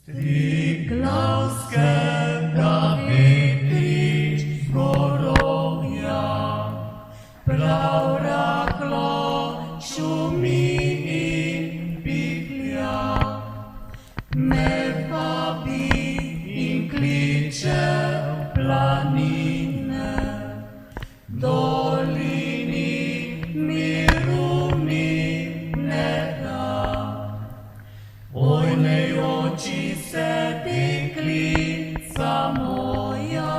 Triglavske vetrič gorovja, prav rahlo šumi in pihlja, me vabi in kliče v planine, dolini miru mi ne da. Oj, nejoči se deklica moja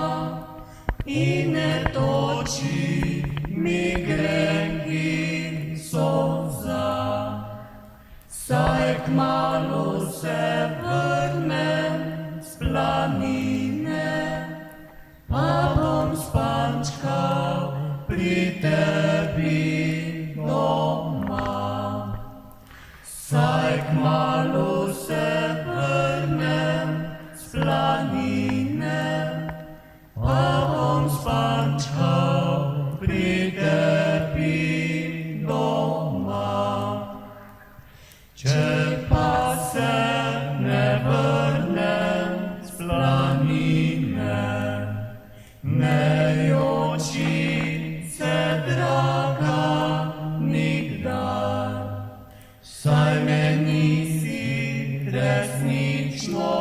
in ne toči mi grehi solza, saj kmalu se vrnem s planine, pa bom spančkal pri tebi doma. Saj kmalu se vrnem s planine, pa bom spančkal pri tebi doma. Če pa se ne vrnem s planine, ne joči se, draga, nikdar, saj me nisi resnično